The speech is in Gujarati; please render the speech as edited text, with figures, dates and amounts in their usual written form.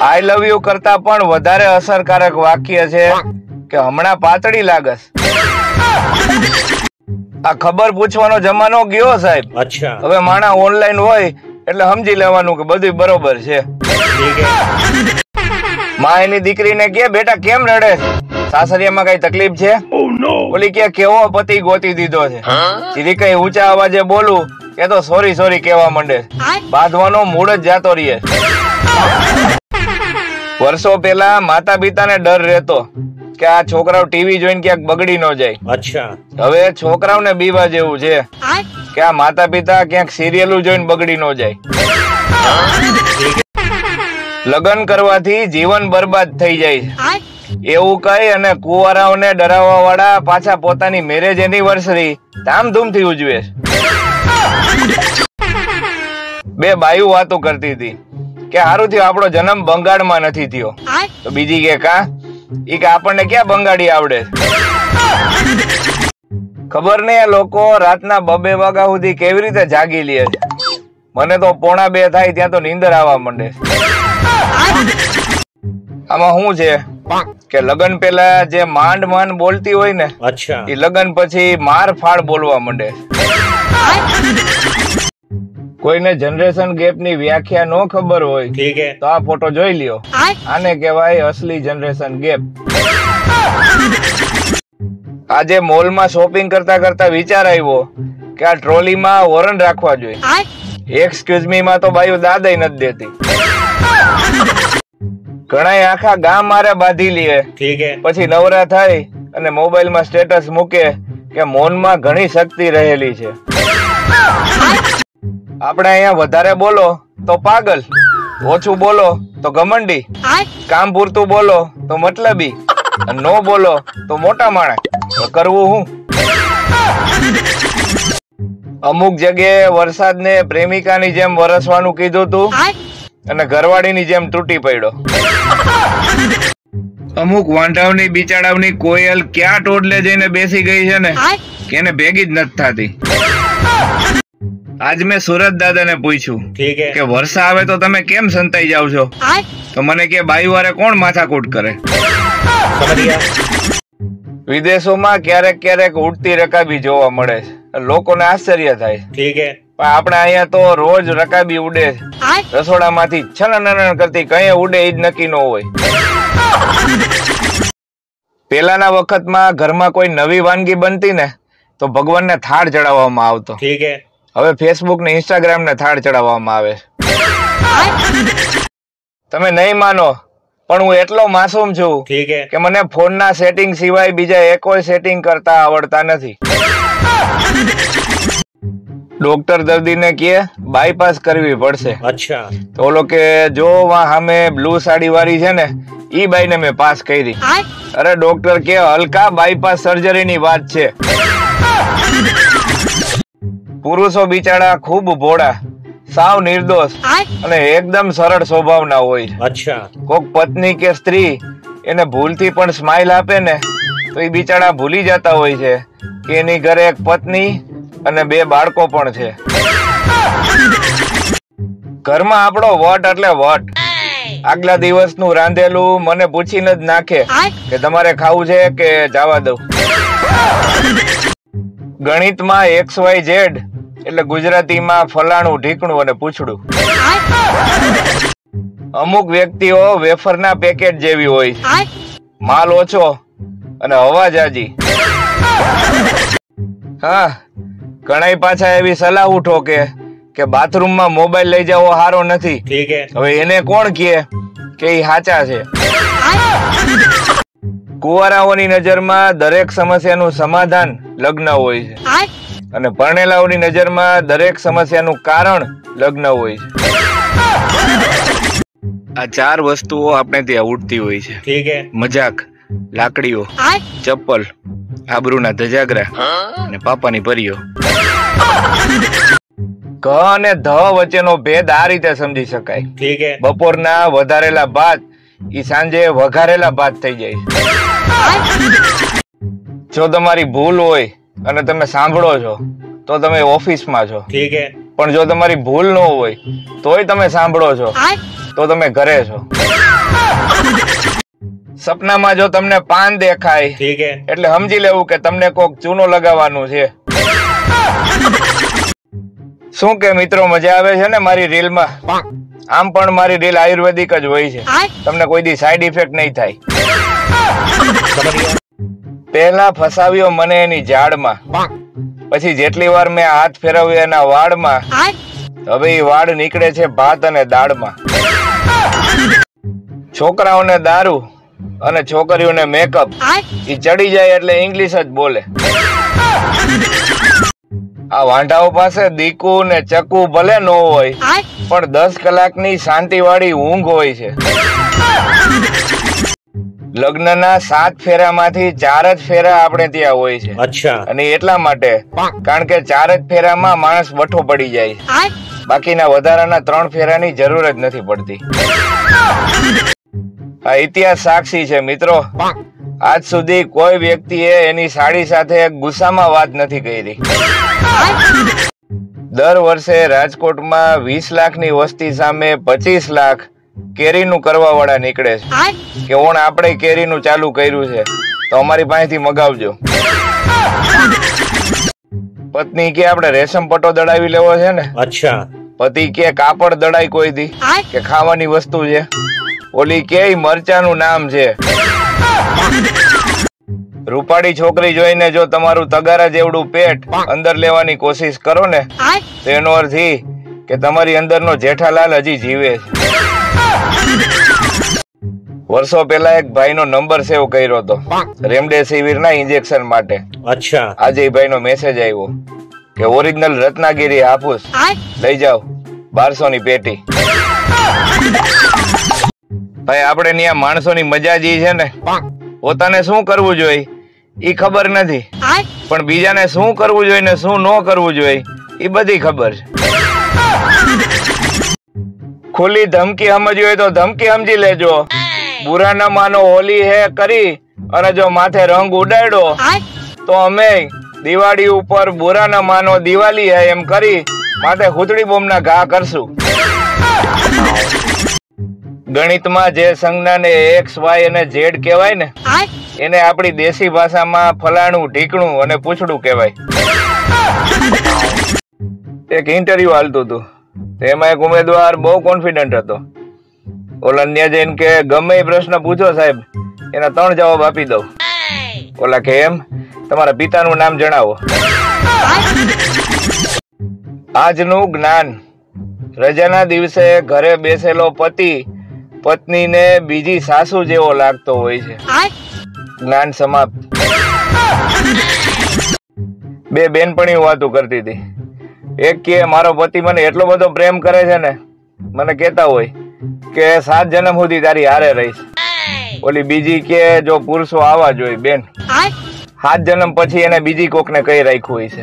આઈ લવ યુ કરતા પણ વધારે અસરકારક વાક્ય છે કે હમણાં પાતળી લાગસ. આ ખબર પૂછવાનો જમાનો ગયો સાહેબ. અચ્છા. હવે માણા ઓનલાઈન હોય એટલે સમજી લેવાનું કે બધું બરોબર છે. માં એની દીકરીને કે બેટા કેમ રડે છે, સાસરિયામાં કઈ તકલીફ છે? ઓલી કે કેવો પતિ ગોતી દીધો છે. સીધી કઈ ઊંચા અવાજે બોલું એ તો સોરી સોરી કેવા માંડે. બાંધવાનો મૂડ જ જાતો રહીએ. વર્ષો પેલા માતા પિતાને ડર રહેતો કે આ છોકરાઓ ટીવી જોઈને ક્યાંક બગડી ન જાય. અચ્છા. હવે છોકરાઓને બીવા જેવું છે કે આ માતા પિતા ક્યાંક સિરિયલો જોઈને બગડી ન જાય. લગ્ન કરવાથી જીવન બરબાદ થઈ જાય એવું કઈ અને કુંવારાઓને ડરાવવા વાળા પાછા પોતાની મેરેજ એનિવર્સરી ધામધૂમથી ઉજવે. બે બાયું વાતો કરતી હતી કે હારું થયું આપણો જન્મ બંગાળમાં નથી થયો. તો બીજી કે કા ઈ કે આપણને ક્યાં બંગાળી આવડે. ખબર નઈ આ લોકો રાતના 2 વાગ્યા સુધી કેવી રીતે જાગી લે છે. મને તો 1:45 થાય ત્યાં તો નીંદર આવવા માંડે. આમાં શું છે કે લગન પેલા જે માંડ માંડ બોલતી હોય ને, અચ્છા, એ લગન પછી માર ફાડ બોલવા માંડે. કોઈને જનરેશન ગેપ ની વ્યાખ્યા નો ખબર હોય ઠીક હે તો આ ફોટો જોઈ લ્યો. આને કહેવાય અસલી જનરેશન ગેપ. આજે મોલ માં શોપિંગ કરતા કરતા વિચાર આવ્યો કે આ ટ્રોલીમાં વોરન રાખવા જોઈએ. એક્સક્યુઝ મી માં તો બાયું દાદા નથી દેતી. ઘણા આખા ગામ મારે બાંધી લે, પછી નવરા થાય અને મોબાઈલ માં સ્ટેટસ મૂકે કે મૌનમાં ઘણી શક્તિ રહેલી છે. આપણે અહીંયા વધારે બોલો તો પાગલ, ઓછું બોલો તો ઘમંડી, કામ પૂરતું બોલો તો મતલબી, નો બોલો તો મોટા માણસ. કરવું હું? અમુક જગ્યાએ વરસાદને પ્રેમિકાની જેમ વરસવાનું કીધું તું અને ઘરવાળીની જેમ તૂટી પડ્યો. અમુક વાંઢાવની બિચાડાવની કોયલ ક્યાં ટોડલે જઈને બેસી ગઈ છે ને કે એને ભેગી જ નથી થતી. આજ મેં સુરત દાદાને પૂછ્યું કે વર્ષા આવે તો તમે કેમ સંતાઈ જાવ છો? તો મને કે બાઈવારે કોણ માથાકૂટ કરે. વિદેશોમાં ક્યારેક ક્યારેક ઉડતી રકાબી જોવા મળે છે, લોકોને આશ્ચર્ય થાય. પણ આપણે અહીંયા તો રોજ રકાબી ઉડે, રસોડામાંથી છનન કરતી કઈ ઉડે એ જ નક્કી ન હોય. પેલાના વખતમાં ઘરમાં કોઈ નવી વાનગી બનતી ને તો ભગવાનને થાળ ચડાવવામાં આવતો. હવે ફેસબુક ને ઇન્સ્ટાગ્રામ ને થાળ ચડાવવામાં આવે. તમે નહીં માનો પણ હું એટલો માસૂમ છું કે મને ફોન ના સેટિંગ સિવાય બીજા એકોય સેટિંગ કરતા આવડતા નથી. ડોક્ટર દર્દીને કહે બાયપાસ કરવી પડશે. અચ્છા. તો ઓલો કે જો સામે બ્લુ સાડી વાળી છે ને ઈ બાઈને મેં પાસ કરી. અરે ડોક્ટર કે હલકા બાયપાસ સર્જરી ની વાત છે. પુરુષો બિચારા ખૂબ ભોળા, સાવ નિર્દોષ અને એકદમ સરળ સ્વભાવના હોય. અચ્છા. કોક પત્ની કે સ્ત્રી એને ભૂલથી પણ સ્માઈલ આપે ને તો એ બિચારા ભૂલી જતા હોય છે કે એની ઘરે એક પત્ની અને 2 બાળકો પણ છે. ઘરમાં આપણો વટ એટલે વટ. આગલા દિવસનું રાંધેલું મને પૂછીને જ નાખે કે તમારે ખાવું છે કે જવા દઉં. ગણિતમાં XYZ એટલે ગુજરાતીમાં ફલાણું ઢીકણું અને પૂછડું. અમુક વ્યક્તિઓ વેફરના પેકેટ જેવી હોય, માલ ઓછો અને હવા જાજી. હા, ઘણા પાછા એવી સલાહ ઠોકે કે બાથરૂમમાં મોબાઈલ લઈ જવો સારો નથી. હવે એને કોણ કહે કે એ સાચા છે. કુંવારાઓની નજરમાં દરેક સમસ્યાનું સમાધાન લગ્ન હોય છે અને પરણેલાઓની નજરમાં દરેક સમસ્યાનું કારણ લગ્ન હોય છે. આ 4 વસ્તુઓ આપણે ત્યાં ઉડતી હોય છે. મજાક, લાકડીઓ, ચપ્પલ, આબરૂના ધજાગરા અને પાપાની પરીઓ. ક અને ધ વચ્ચેનો ભેદ આ રીતે સમજી શકાય. બપોરના વધારેલા ભાત ઈ સાંજે વઘારેલા ભાત થઈ જાય. જો તમારી ભૂલ હોય અને તમે સાંભળો છો તો તમે ઓફિસમાં છો. પણ જો તમારી ભૂલ ન હોય તોય તમે સાંભળો છો તો તમે ઘરે છો. સપનામાં જો તમને પાન દેખાય એટલે સમજી લેવું કે તમને કોક ચૂનો લગાવવાનું છે. શું કે મિત્રો, મજા આવે છે ને મારી રીલમાં? આમ પણ મારી રીલ આયુર્વેદિક જ હોય છે, તમને કોઈ દી સાઈડ ઇફેક્ટ નહીં થાય. પહેલા ફસાવ્યો મને એની ઝાડમાં, પછી જેટલી વાર મેં હાથ ફેરવ્યો એના વાળમાં, હવે એ વાળ નીકળે છે ભાત અને દાળમાં. છોકરાઓને દારૂ અને છોકરીઓને મેકઅપ, એ ચડી જાય એટલે ઇંગ્લિશ જ બોલે. આ વાંઢાઓ પાસે દીકુ ને ચકુ ભલે ન હોય, પણ 10 કલાકની શાંતિ વાળી ઊંઘ હોય છે. લગ્નના 7 ફેરામાંથી 4 જ ફેરા આપણે ત્યાં હોય છે. અને એટલા માટે કારણ કે 4 જ ફેરામાં માણસ વઠો પડી જાય, બાકીના વધારાના 3 ફેરાની જરૂર જ નથી પડતી. આ ઇતિહાસ સાક્ષી છે મિત્રો. આજ સુધી કોઈ વ્યક્તિએ એની સાડી સાથે ગુસ્સામાં વાત નથી કરી. દર વર્ષે રાજકોટમાં 20 લાખની વસ્તી સામે 25 લાખ કેરીનું કરવા વાળા નીકળે છે કે ઓણ આપણે કેરીનું ચાલુ કર્યું છે તો અમારી પાસેથી મગાવજો. પત્ની કે આપણે રેશમ પટ્ટો દડાવી લેવો છે ને, પતિ કે કાપડ દડાઈ કોઈ દી કે ખાવાની વસ્તુ છે, ઓલી કે મરચાનું નામ છે. રૂપાળી છોકરી જોઈને જો તમારું તગારા જેવડું પેટ અંદર લેવાની કોશિશ કરો ને, તો એનો અર્થ એ કે તમારી અંદરનો જેઠાલાલ હજી જીવે છે. વર્ષો પહેલા એક ભાઈનો નંબર સેવ કર્યો હતો રેમડેસિવિર ના ઇન્જેક્શન માટે. આજે એ ભાઈનો મેસેજ આવ્યો કે ઓરિજિનલ રત્નાગીરી હાફૂસ લઈ જાઓ 1200 ની પેટી. ભાઈ આપણે ત્યાં માણસોની મજા જી છે ને, પોતાને શું કરવું જોઈએ ઈ ખબર નથી, પણ બીજાને શું કરવું જોઈએ ને શું ન કરવું જોઈએ ઈ બધી ખબર છે. ખુલ્લી ધમકી સમજવી હોય તો ધમકી સમજી લેજો. બુરા ન માનો હોલી હે કરી અને જો માથે રંગ ઉડાડ્યો તો અમે દિવાળી ઉપર બુરા ન માનો દિવાળી હે એમ કરી માથે ખુદડી બોમ્બના ઘા કરશું. ગણિતમાં જે સંજ્ઞાને x, y અને z કહેવાય ને, એને આપણી દેશી ભાષામાં ફલાણું, ઢીકણું અને પૂછડું કહેવાય. એક ઇન્ટરવ્યુ હાલતું હતું, તેમાં એક ઉમેદવાર બહુ કોન્ફિડન્ટ હતો. ઓલા ન્યા જઈને કે ગમે એ પ્રશ્ન પૂછો સાહેબ, એના 3 જવાબ આપી દઉં. ઓલા કે એમ, તમારા પિતાનું નામ જણાવો. આજનું જ્ઞાન. રજાના દિવસે ઘરે બેસેલો પતિ પત્નીને બીજી સાસુ જેવો લાગતો હોય છે. જ્ઞાન સમાપ્ત. 2 બેનપણીઓ વાતો કરતી હતી. એક કે મારો પતિ મને એટલો બધો પ્રેમ કરે છે ને, મને કહેતા હોય કે 7 જન્મ સુધી તારી હારે રહીશ. ઓલી બીજી કે જો પુરુષો આવા જોઈએ બેન, 7 જન્મ પછી એને બીજી કોકને કઈ રાખ્યું હોય છે.